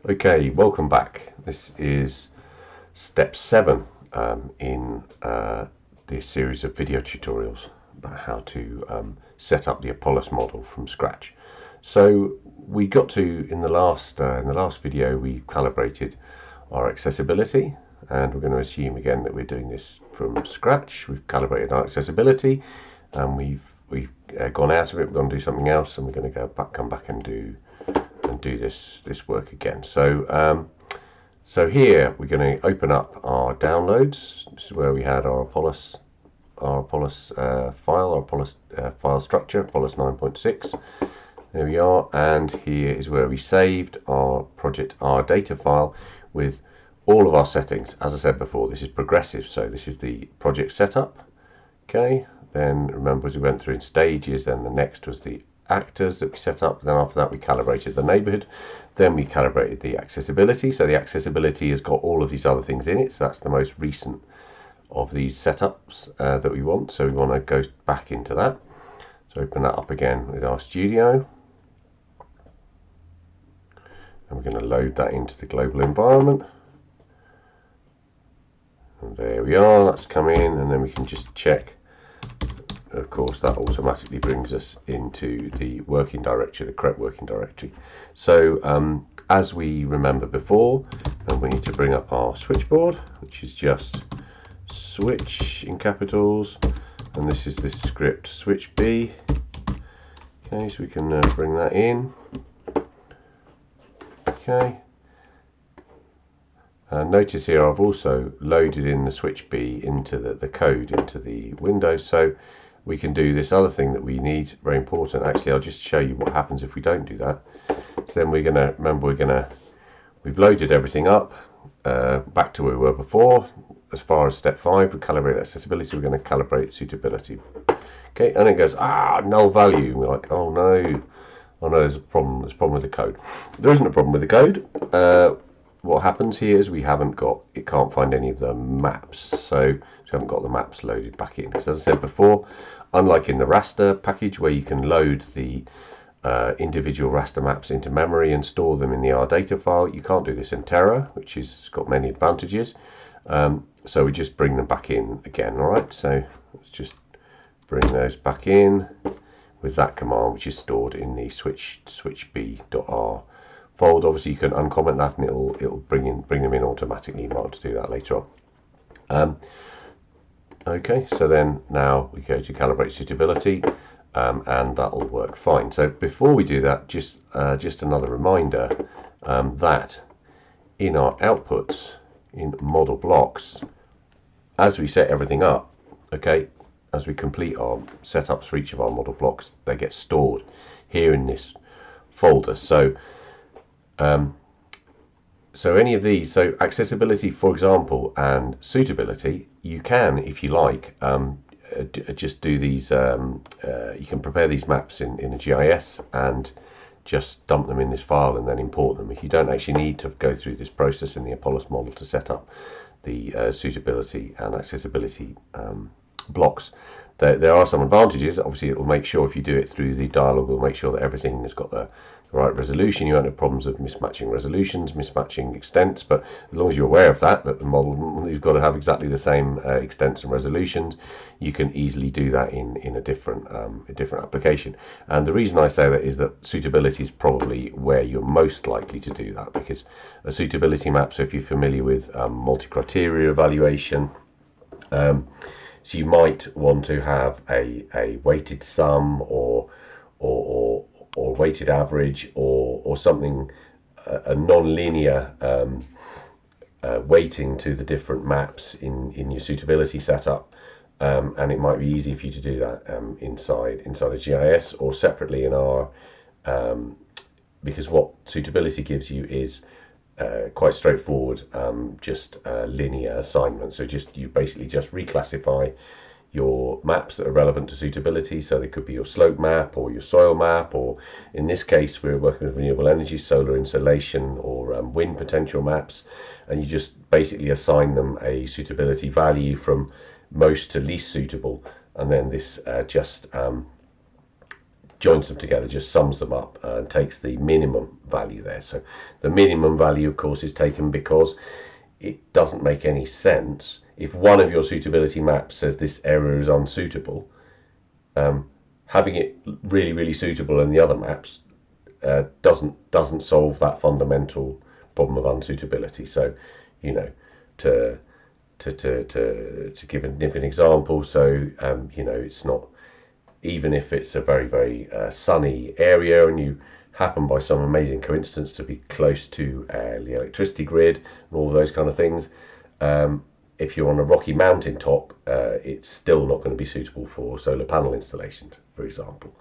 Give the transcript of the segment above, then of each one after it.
Okay, welcome back. This is step 7 in this series of video tutorials about how to set up the APoLUS model from scratch. So we got to, in the last video, we calibrated our accessibility, and we're going to assume again that we're doing this from scratch. We've calibrated our accessibility, and we've gone out of it. We're going to do something else, and we're going to come back and do this work again. So here we're going to open up our downloads. This is where we had our APoLUS file structure, APoLUS 9.6. There we are, and here is where we saved our data file with all of our settings. As I said before, this is progressive, so this is the project setup. Okay, then remember, as we went through in stages, then the next was the actors that we set up. Then after that we calibrated the neighborhood, then we calibrated the accessibility. So the accessibility has got all of these other things in it, so that's the most recent of these setups that we want. So we want to go back into that. So open that up again with our studio, and we're going to load that into the global environment. And there we are, that's come in, and then we can just check. Of course, that automatically brings us into the working directory, the correct working directory. So as we remember before, we need to bring up our switchboard, which is just switch in capitals, and this is this script switch B. Okay, so we can bring that in. Okay. Notice here I've also loaded in the switch B into the code into the window, so we can do this other thing that we need, very important. Actually, I'll just show you what happens if we don't do that. So then we're going to, remember, we've loaded everything up back to where we were before. As far as step 5, we calibrate accessibility, we're going to calibrate suitability. Okay, and it goes, null value. And we're like, oh no, there's a problem with the code. There isn't a problem with the code. What happens here is it can't find any of the maps, so we haven't got the maps loaded back in. Because as I said before, unlike in the raster package where you can load the individual raster maps into memory and store them in the R data file, you can't do this in Terra, which has got many advantages. So we just bring them back in again. All right, so let's just bring those back in with that command, which is stored in the switchb.r folder. Obviously you can uncomment that and it'll bring them in automatically. You might want to do that later on. Okay, so then now we go to calibrate suitability, and that'll work fine. So before we do that, just another reminder that in our outputs in model blocks, as we set everything up, okay, as we complete our setups for each of our model blocks, they get stored here in this folder. So any of these, so accessibility, for example, and suitability, you can, if you like, just do these. You can prepare these maps in a GIS and just dump them in this file and then import them. If you don't actually need to go through this process in the APoLUS model to set up the suitability and accessibility blocks. There are some advantages. Obviously, it will make sure, if you do it through the dialog, it will make sure that everything has got the right resolution. You won't have problems of mismatching resolutions, mismatching extents, but as long as you're aware of that the model, you've got to have exactly the same extents and resolutions, you can easily do that in a different application. And the reason I say that is that suitability is probably where you're most likely to do that, because a suitability map, so if you're familiar with multi-criteria evaluation, so you might want to have a weighted sum or weighted average or something, a non-linear weighting to the different maps in your suitability setup, and it might be easy for you to do that inside a GIS or separately in our, because what suitability gives you is quite straightforward, just linear assignment. So you basically just reclassify your maps that are relevant to suitability. So they could be your slope map or your soil map, or in this case we're working with renewable energy, solar insolation or wind potential maps, and you just basically assign them a suitability value from most to least suitable, and then this just joins them together, just sums them up and takes the minimum value there. So the minimum value, of course, is taken because it doesn't make any sense if one of your suitability maps says this area is unsuitable. Having it really suitable in the other maps doesn't solve that fundamental problem of unsuitability. So, you know, to give an example, so you know, it's not, even if it's a very sunny area and you happen by some amazing coincidence to be close to the electricity grid and all those kind of things, if you're on a rocky mountain top, it's still not going to be suitable for solar panel installations, for example.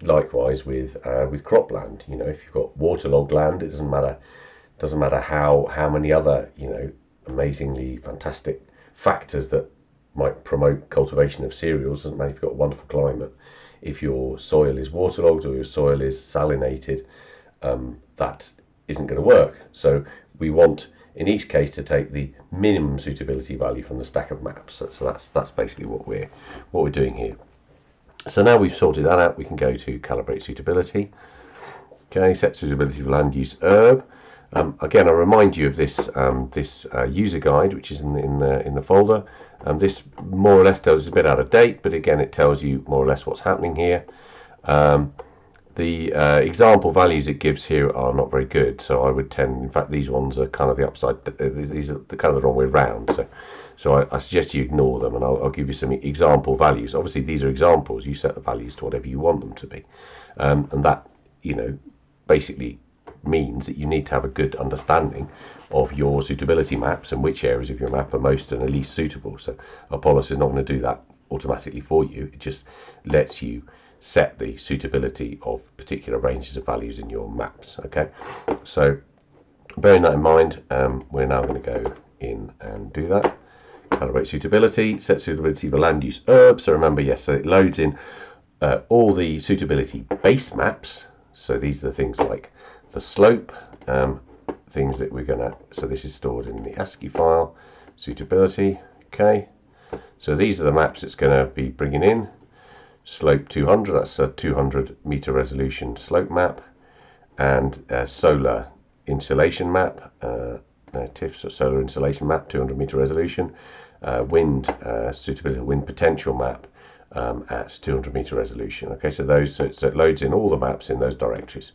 Likewise with cropland, you know, if you've got waterlogged land, it doesn't matter how many other, you know, amazingly fantastic factors that might promote cultivation of cereals. Doesn't matter if you've got a wonderful climate. If your soil is waterlogged or your soil is salinated, that isn't going to work. So we want, in each case, to take the minimum suitability value from the stack of maps. So that's basically what we're doing here. So now we've sorted that out, we can go to calibrate suitability. Okay, set suitability for land use herb. Again, I remind you of this user guide, which is in the folder. This more or less tells us a bit out of date, but again, it tells you more or less what's happening here. The example values it gives here are not very good, so I would tend, in fact, these ones are kind of the upside. These are kind of the wrong way round. So I suggest you ignore them, and I'll give you some example values. Obviously, these are examples. You set the values to whatever you want them to be, and that, you know, basically means that you need to have a good understanding of your suitability maps and which areas of your map are most and least suitable. So APoLUS is not going to do that automatically for you. It just lets you set the suitability of particular ranges of values in your maps. Okay, so bearing that in mind, we're now going to go in and do that. Calibrate suitability, set suitability for land use herb. So remember, yes, so it loads in all the suitability base maps. So these are the things like the slope, things that we're going to, so this is stored in the ASCII file, suitability. Okay, so these are the maps it's going to be bringing in. Slope 200, that's a 200 meter resolution slope map, and solar insulation map, TIF, so solar insulation map, 200 meter resolution, wind suitability, wind potential map at 200 meter resolution. Okay, so those, so it loads in all the maps in those directories.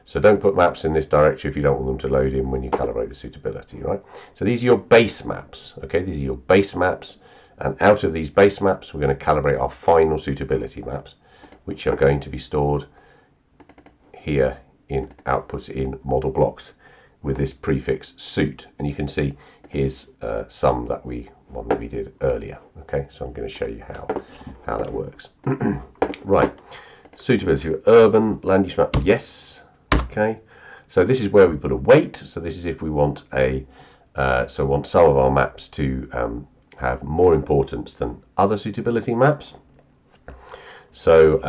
So don't put maps in this directory if you don't want them to load in when you calibrate the suitability, right? So these are your base maps, okay? These are your base maps, and out of these base maps, we're going to calibrate our final suitability maps, which are going to be stored here in outputs in model blocks with this prefix suit. And you can see here's some that one that we did earlier, okay? So I'm going to show you how that works. Right, suitability for urban land use map, yes. Okay, so this is where we put a weight. So this is if we want want some of our maps to have more importance than other suitability maps. So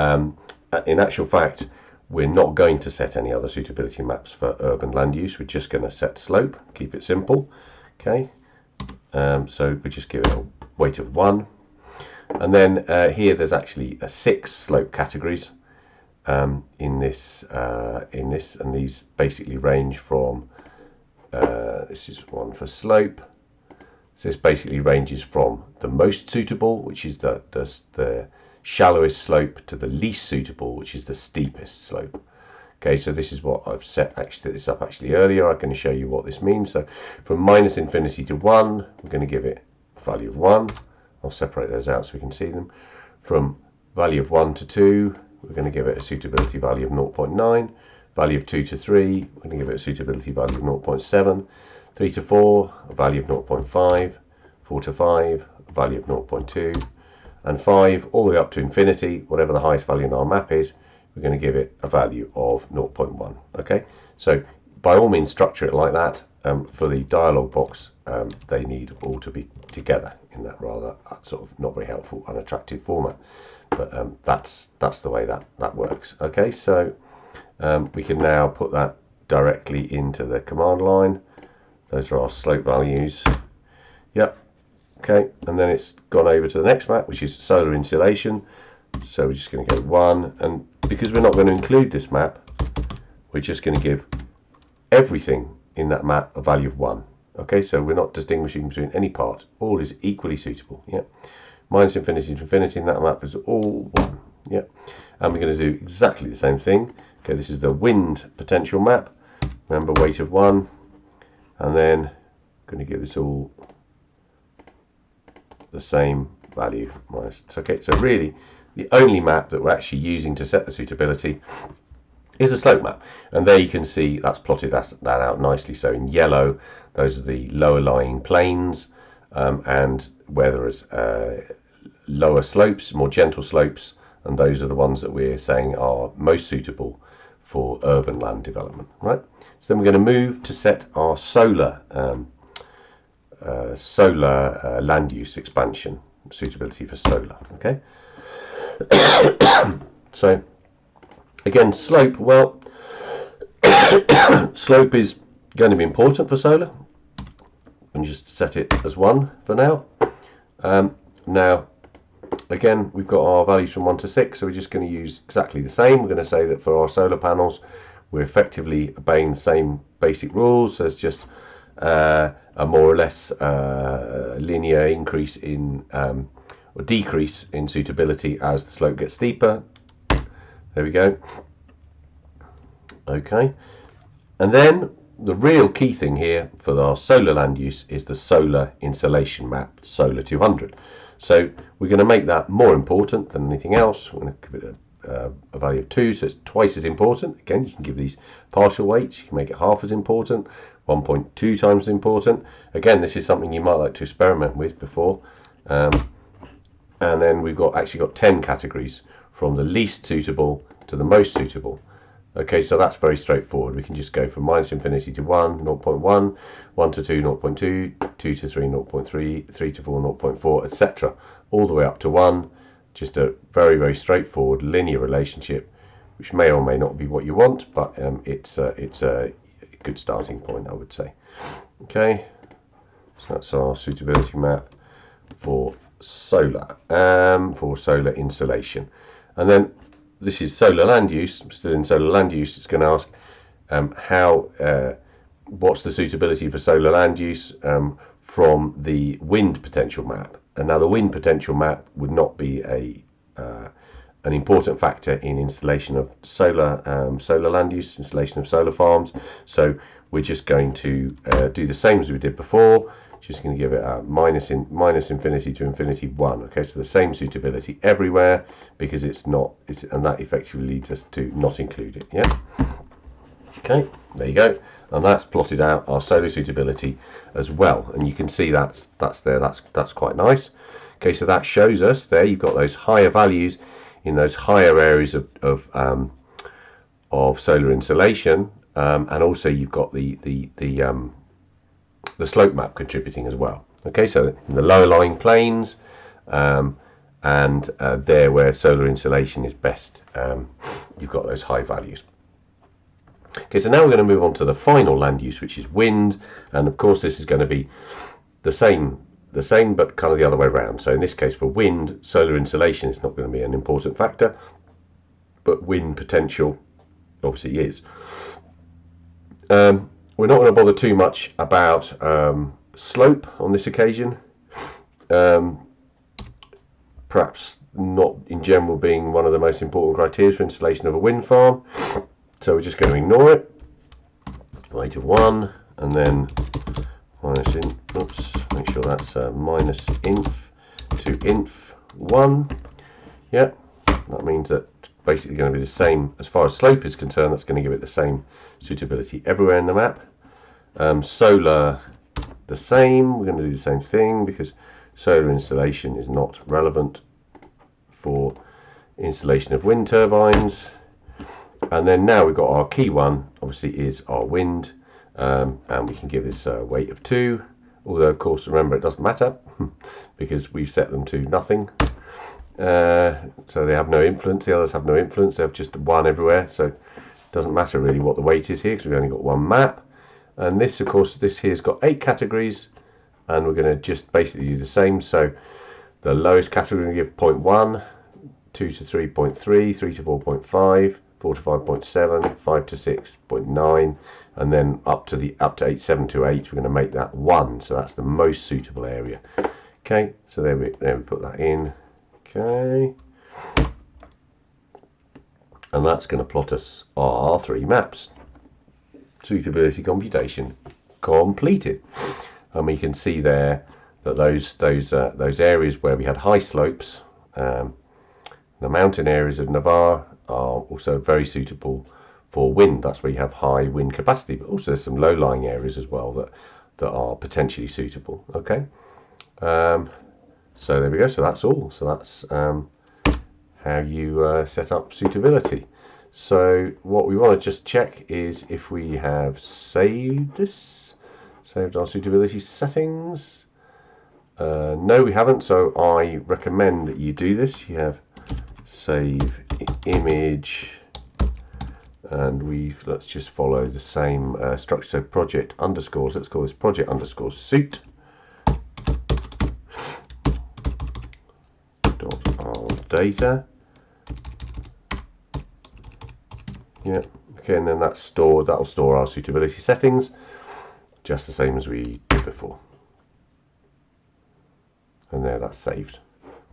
in actual fact, we're not going to set any other suitability maps for urban land use. We're just going to set slope, keep it simple. Okay, so we just give it a weight of 1, and then here there's actually 6 slope categories. In this, and these basically range from, this is one for slope, so this basically ranges from the most suitable, which is the shallowest slope, to the least suitable, which is the steepest slope. Okay, so this is what I've set this up earlier. I can show you what this means. So from -infinity to 1, we're going to give it a value of 1. I'll separate those out so we can see them. From value of 1 to 2, we're going to give it a suitability value of 0.9, value of 2 to 3, we're going to give it a suitability value of 0.7, 3 to 4, a value of 0.5, 4 to 5, a value of 0.2, and 5, all the way up to infinity, whatever the highest value in our map is, we're going to give it a value of 0.1. Okay, so by all means structure it like that. For the dialog box, they need all to be together in that rather sort of not very helpful, unattractive format. But that's the way that works. Okay, so we can now put that directly into the command line. Those are our slope values. Yep. Okay, and then it's gone over to the next map, which is solar insulation. So we're just going to go 1, and because we're not going to include this map, we're just going to give everything in that map a value of 1. Okay, so we're not distinguishing between any part. All is equally suitable. Yeah, minus infinity to infinity in that map is all 1. Yeah, and we're going to do exactly the same thing. Okay, this is the wind potential map. Remember, weight of 1, and then I'm going to give this all the same value minus. Okay, so really the only map that we're actually using to set the suitability is a slope map, and there you can see that's plotted that out nicely. So in yellow, those are the lower lying plains, and where there is lower slopes, more gentle slopes, and those are the ones that we're saying are most suitable for urban land development, right? So then we're going to move to set our solar land use expansion suitability for solar. Okay. So again, slope. Well, slope is going to be important for solar, and just set it as 1 for now. Now, again, we've got our values from 1 to 6, so we're just going to use exactly the same. We're going to say that for our solar panels, we're effectively obeying the same basic rules. So it's just a more or less linear increase in or decrease in suitability as the slope gets steeper. There we go. Okay, and then the real key thing here for our solar land use is the solar insolation map, solar 200. So we're going to make that more important than anything else. We're going to give it a value of 2, so it's twice as important. Again, you can give these partial weights. You can make it half as important, 1.2 times as important. Again, this is something you might like to experiment with before. And then we've actually got 10 categories from the least suitable to the most suitable. Okay, so that's very straightforward. We can just go from minus infinity to 1, 0.1, 1 to 2, 0.2, 2 to 3, 0.3, 3 to 4, 0.4, etc. All the way up to 1. Just a very, very straightforward linear relationship, which may or may not be what you want, but it's a good starting point, I would say. Okay, so that's our suitability map for solar, insolation. And then this is solar land use. Still in solar land use, it's going to ask what's the suitability for solar land use from the wind potential map. And now the wind potential map would not be an important factor in installation of solar land use, installation of solar farms. So we're just going to do the same as we did before. Just going to give it a minus infinity to infinity 1. Okay, so the same suitability everywhere, because and that effectively leads us to not include it. Yeah. Okay, there you go, and that's plotted out our solar suitability as well, and you can see that's there. That's quite nice. Okay, so that shows us there you've got those higher values in those higher areas of solar insolation, and also you've got the slope map contributing as well. Okay, so in the lower lying plains and there where solar insolation is best, you've got those high values. Okay, so now we're going to move on to the final land use, which is wind, and of course this is going to be the same but kind of the other way around. So in this case for wind, solar insolation is not going to be an important factor, but wind potential obviously is. We're not going to bother too much about slope on this occasion, perhaps not in general being one of the most important criteria for installation of a wind farm. So we're just going to ignore it. Weight of 1, and then minus make sure that's minus inf to inf 1. Yeah, that means that it's basically going to be the same as far as slope is concerned. That's going to give it the same suitability everywhere in the map. Solar, the same. We're going to do the same thing because solar installation is not relevant for installation of wind turbines. And then now we've got our key one, obviously, is our wind, and we can give this a weight of 2. Although, of course, remember, it doesn't matter because we've set them to nothing. So they have no influence. The others have no influence. They have just 1 everywhere. So it doesn't matter really what the weight is here because we've only got 1 map. And this, of course, this here's got 8 categories, and we're going to just basically do the same. So the lowest category we give 0.1, 2 to 3.3, 3 to 4.5, 4 to 5.7, 5 to 6.9, and then up to 8, 7 to 8, we're going to make that 1. So that's the most suitable area. Okay, so there we put that in. Okay, and that's going to plot us our 3 maps. Suitability computation completed, and we can see there that those areas where we had high slopes, the mountain areas of Navarre, are also very suitable for wind. That's where you have high wind capacity, but also there's some low-lying areas as well that are potentially suitable. Okay, so there we go. So that's all. So that's how you set up suitability. So what we want to just check is if we have saved our suitability settings. No, we haven't. So I recommend that you do this. You have save image, and let's just follow the same structure. So project underscores. Let's call this project underscore suit. Data. Yeah, okay, and then that'll store our suitability settings, just the same as we did before. And there, that's saved.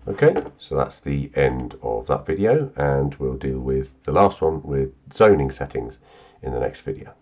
Okay, so that's the end of that video, and we'll deal with the last one with zoning settings in the next video.